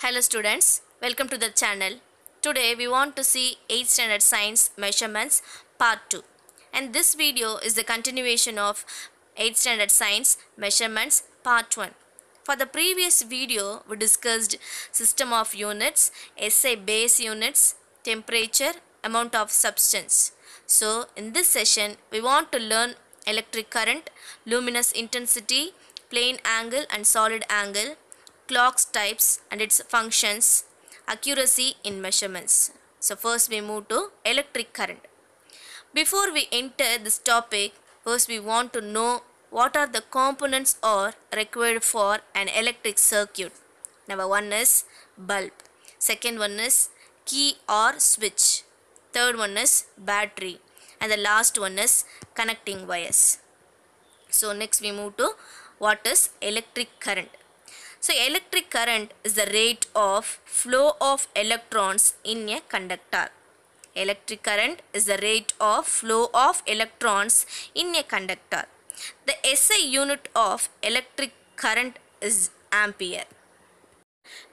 Hello students, welcome to the channel. Today we want to see 8th standard science measurements part 2. And this video is the continuation of 8th standard science measurements part 1. For the previous video we discussed system of units, SI base units, temperature, amount of substance. So in this session we want to learn electric current, luminous intensity, plane angle and solid angle, clocks types and its functions, accuracy in measurements. So first we move to electric current. Before we enter this topic, first we want to know what are the components or required for an electric circuit. Number one is bulb. Second one is key or switch. Third one is battery. And the last one is connecting wires. So next we move to what is electric current. So electric current is the rate of flow of electrons in a conductor. Electric current is the rate of flow of electrons in a conductor. The SI unit of electric current is ampere.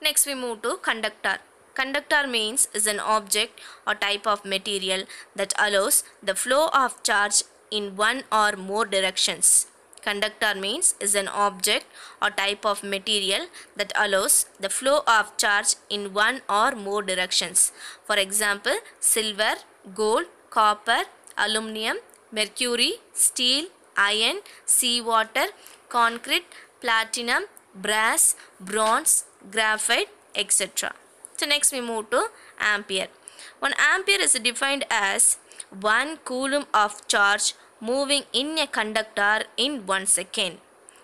Next we move to conductor. Conductor means is an object or type of material that allows the flow of charge in one or more directions. Conductor means is an object or type of material that allows the flow of charge in one or more directions. For example, silver, gold, copper, aluminum, mercury, steel, iron, seawater, concrete, platinum, brass, bronze, graphite, etc. So next we move to ampere. 1 ampere is defined as 1 coulomb of charge moving in a conductor in 1 second.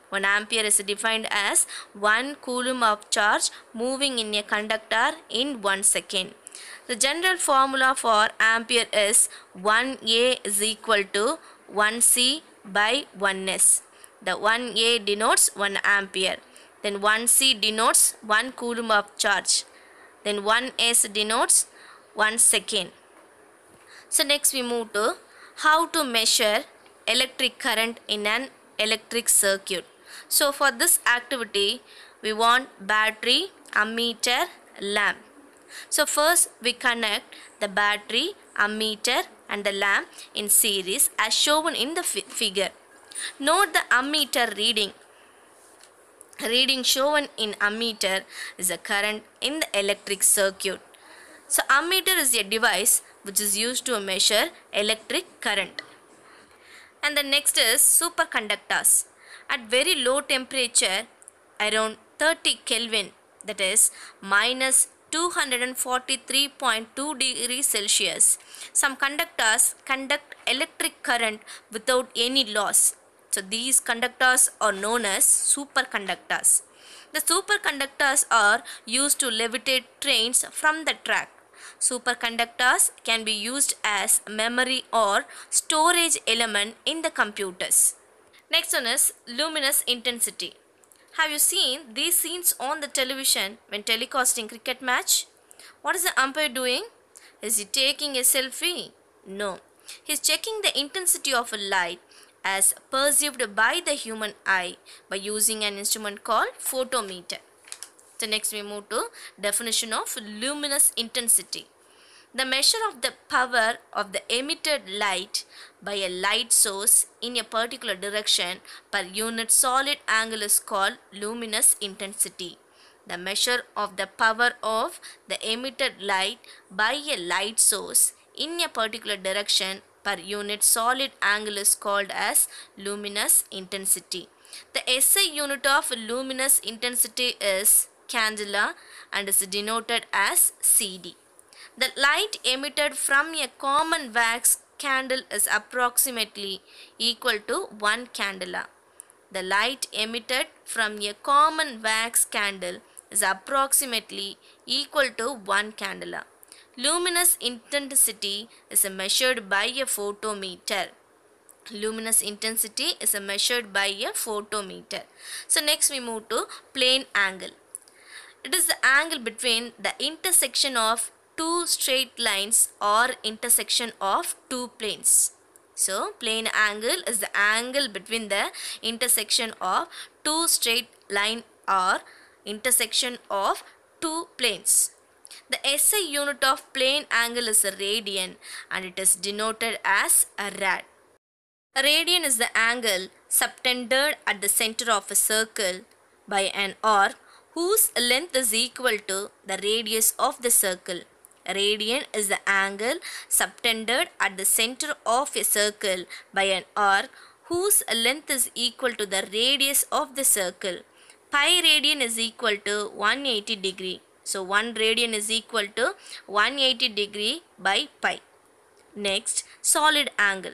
1 ampere is defined as 1 coulomb of charge moving in a conductor in 1 second. The general formula for ampere is 1A is equal to 1C by 1S. The 1A denotes 1 ampere. Then 1C denotes 1 coulomb of charge. Then 1S denotes 1 second. So next we move to how to measure electric current in an electric circuit. So for this activity we want battery, ammeter, lamp. So first we connect the battery, ammeter and the lamp in series as shown in the figure. Note the ammeter reading. Reading shown in ammeter is the current in the electric circuit. So ammeter is a device which is used to measure electric current. And the next is superconductors. At very low temperature around 30 Kelvin, that is minus 243.2 degrees Celsius, some conductors conduct electric current without any loss. So these conductors are known as superconductors. The superconductors are used to levitate trains from the track. Superconductors can be used as memory or storage element in the computers. Next one is luminous intensity. Have you seen these scenes on the television when telecasting cricket match? What is the umpire doing? Is he taking a selfie? No. He is checking the intensity of a light as perceived by the human eye by using an instrument called photometer. So next we move to definition of luminous intensity. The measure of the power of the emitted light by a light source in a particular direction per unit solid angle is called luminous intensity. The measure of the power of the emitted light by a light source in a particular direction per unit solid angle is called as luminous intensity. The SI unit of luminous intensity is candela and is denoted as CD. The light emitted from a common wax candle is approximately equal to 1 candela. The light emitted from a common wax candle is approximately equal to 1 candela. Luminous intensity is measured by a photometer. Luminous intensity is measured by a photometer. So next we move to plane angle. It is the angle between the intersection of two straight lines or intersection of two planes. So plane angle is the angle between the intersection of two straight line or intersection of two planes. The SI unit of plane angle is a radian and it is denoted as a rad. A radian is the angle subtended at the center of a circle by an arc whose length is equal to the radius of the circle. A radian is the angle subtended at the center of a circle by an arc whose length is equal to the radius of the circle. Pi radian is equal to 180 degree. So 1 radian is equal to 180 degree by pi. Next, solid angle.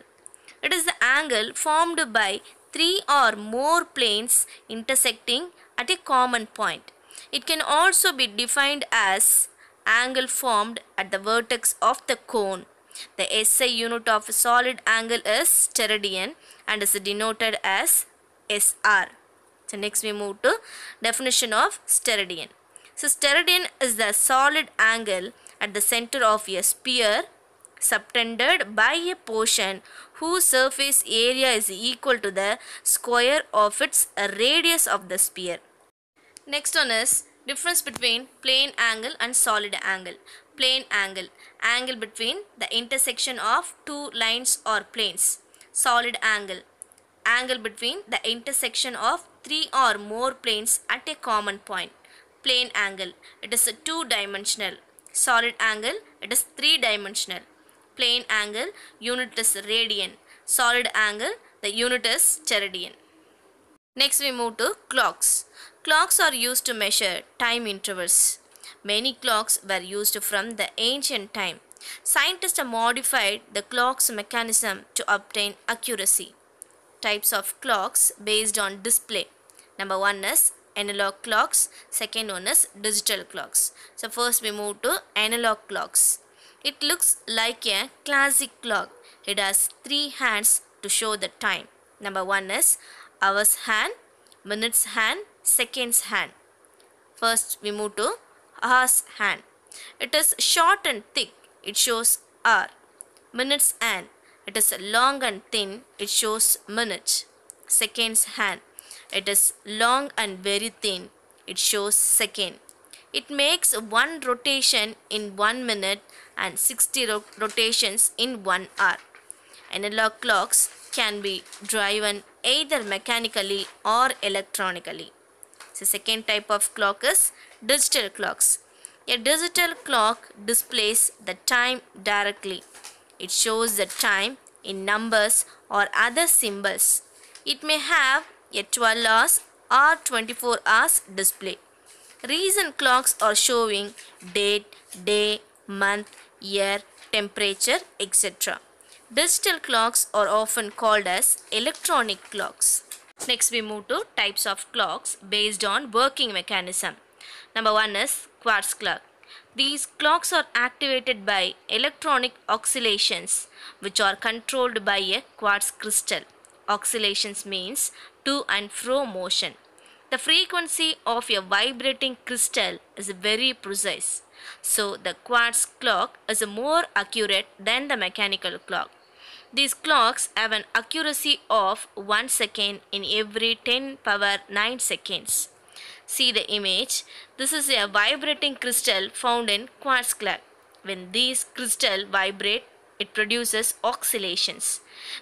It is the angle formed by three or more planes intersecting at a common point. It can also be defined as angle formed at the vertex of the cone. The SI unit of a solid angle is steradian and is denoted as SR. So next we move to definition of steradian. So steradian is the solid angle at the center of a sphere subtended by a portion whose surface area is equal to the square of its radius of the sphere. Next one is difference between plane angle and solid angle. Plane angle, angle between the intersection of two lines or planes. Solid angle, angle between the intersection of three or more planes at a common point. Plane angle, it is a two-dimensional. Solid angle, it is three-dimensional. Plane angle, unit is radian. Solid angle, the unit is steradian. Next we move to clocks. Clocks are used to measure time intervals. Many clocks were used from the ancient time. Scientists have modified the clock's mechanism to obtain accuracy. Types of clocks based on display. Number one is analog clocks. Second one is digital clocks. So first we move to analog clocks. It looks like a classic clock. It has three hands to show the time. Number one is hours hand, minutes hand, seconds hand. First we move to hours hand. It is short and thick. It shows hour. Minutes hand. It is long and thin. It shows minute. Seconds hand. It is long and very thin. It shows second. It makes one rotation in 1 minute and 60 rotations in 1 hour. Analog clocks can be driven either mechanically or electronically. So second type of clock is digital clocks. A digital clock displays the time directly. It shows the time in numbers or other symbols. It may have a 12 hours or 24 hours display. Recent clocks are showing date, day, month, year, temperature, etc. Digital clocks are often called as electronic clocks. Next we move to types of clocks based on working mechanism. Number one is quartz clock. These clocks are activated by electronic oscillations which are controlled by a quartz crystal. Oscillations means to and fro motion. The frequency of a vibrating crystal is very precise. So the quartz clock is more accurate than the mechanical clock. These clocks have an accuracy of 1 second in every 10 power 9 seconds. See the image. This is a vibrating crystal found in quartz clock. When these crystals vibrate, it produces oscillations.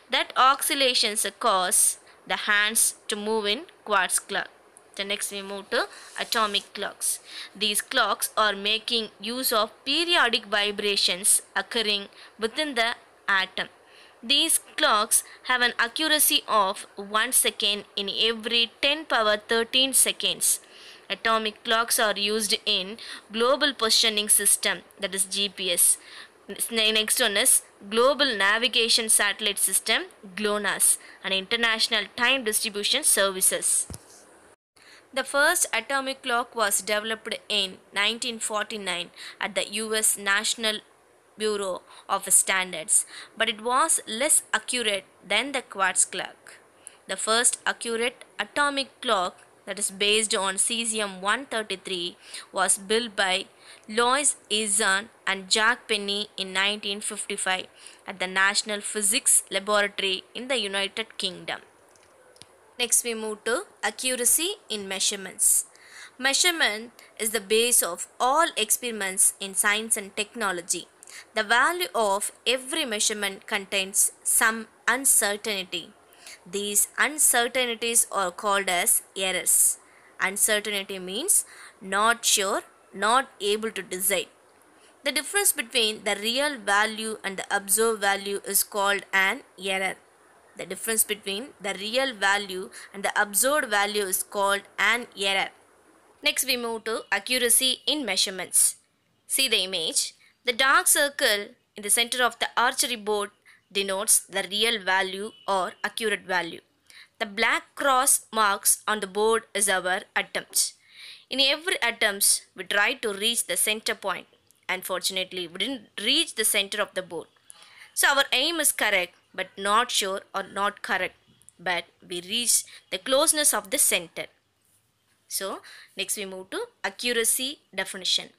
That oscillations cause the hands to move in quartz clock. The next we move to atomic clocks. These clocks are making use of periodic vibrations occurring within the atom. These clocks have an accuracy of 1 second in every 10 power 13 seconds. Atomic clocks are used in Global Positioning System, that is GPS. Next one is Global Navigation Satellite System, GLONASS, and International Time Distribution Services. The first atomic clock was developed in 1949 at the US National Bureau of Standards, but it was less accurate than the quartz clock. The first accurate atomic clock, that is based on cesium-133, was built by Louis Eizon and Jack Penny in 1955 at the National Physics Laboratory in the United Kingdom. Next we move to accuracy in measurements. Measurement is the base of all experiments in science and technology. The value of every measurement contains some uncertainty. These uncertainties are called as errors. Uncertainty means not sure, not able to decide. The difference between the real value and the observed value is called an error. The difference between the real value and the observed value is called an error. Next we move to accuracy in measurements. See the image. The dark circle in the center of the archery board denotes the real value or accurate value. The black cross marks on the board is our attempt. In every attempt, we try to reach the center point. Unfortunately, we didn't reach the center of the board. So our aim is correct, but not sure or not correct. But we reach the closeness of the center. So next we move to accuracy definition.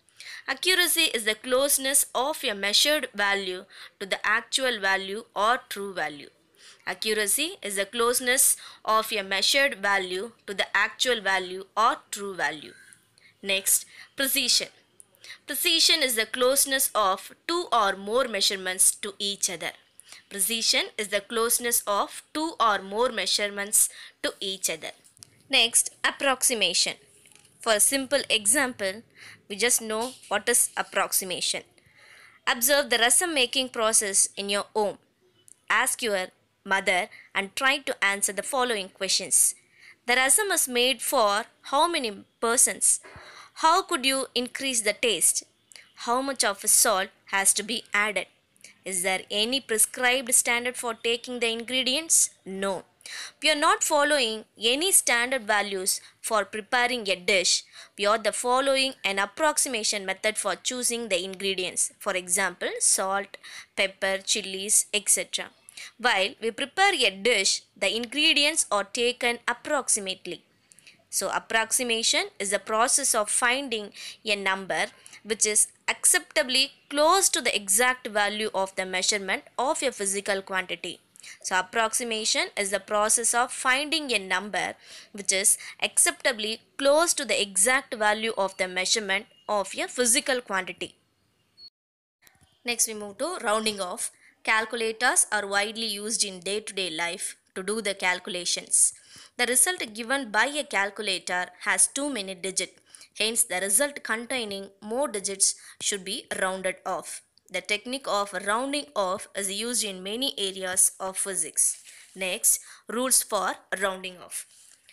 Accuracy is the closeness of a measured value to the actual value or true value. Accuracy is the closeness of a measured value to the actual value or true value. Next, precision. Precision is the closeness of two or more measurements to each other. Precision is the closeness of two or more measurements to each other. Next, approximation. For a simple example, we just know what is approximation. Observe the rasam making process in your home. Ask your mother and try to answer the following questions. The rasam is made for how many persons? How could you increase the taste? How much of salt has to be added? Is there any prescribed standard for taking the ingredients? No. We are not following any standard values for preparing a dish. We are following an approximation method for choosing the ingredients. For example, salt, pepper, chilies, etc. While we prepare a dish, the ingredients are taken approximately. So approximation is the process of finding a number which is acceptably close to the exact value of the measurement of a physical quantity. So approximation is the process of finding a number which is acceptably close to the exact value of the measurement of a physical quantity. Next we move to rounding off. Calculators are widely used in day-to-day life to do the calculations. The result given by a calculator has too many digits. Hence, the result containing more digits should be rounded off. The technique of rounding off is used in many areas of physics. Next, rules for rounding off.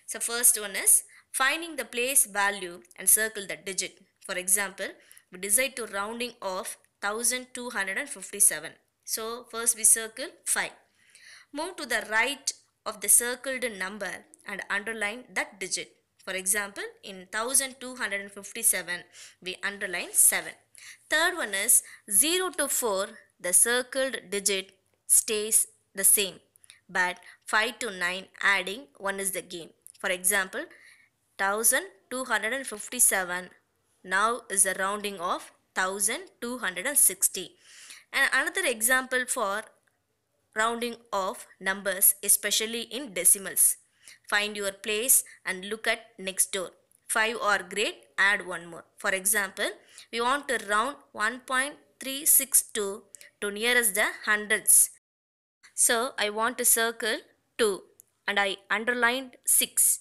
So, first one is finding the place value and circle the digit. For example, we decide to rounding off 1257. So, first we circle 5. Move to the right of the circled number and underline that digit. For example, in 1257, we underline 7. Third one is 0 to 4, the circled digit stays the same. But 5 to 9, adding 1 is the game. For example, 1257 now is a rounding of 1260. And another example for rounding off numbers, especially in decimals. Find your place and look at next door. 5 are great, add 1 more. For example, we want to round 1.362 to nearest the hundreds. So I want to circle 2 and I underlined 6.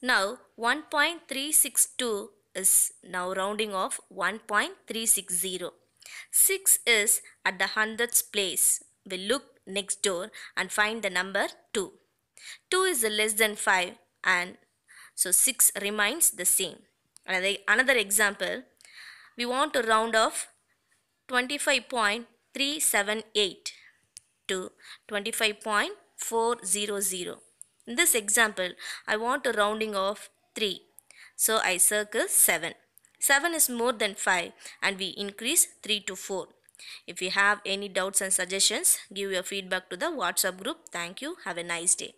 Now 1.362 is now rounding off 1.360. 6 is at the hundredths place. We look next door and find the number 2. 2 is less than 5 and so 6 remains the same. Another example, we want to round off 25.378 to 25.400. In this example, I want a rounding of 3. So I circle 7. 7 is more than 5 and we increase 3 to 4. If you have any doubts and suggestions, give your feedback to the WhatsApp group. Thank you. Have a nice day.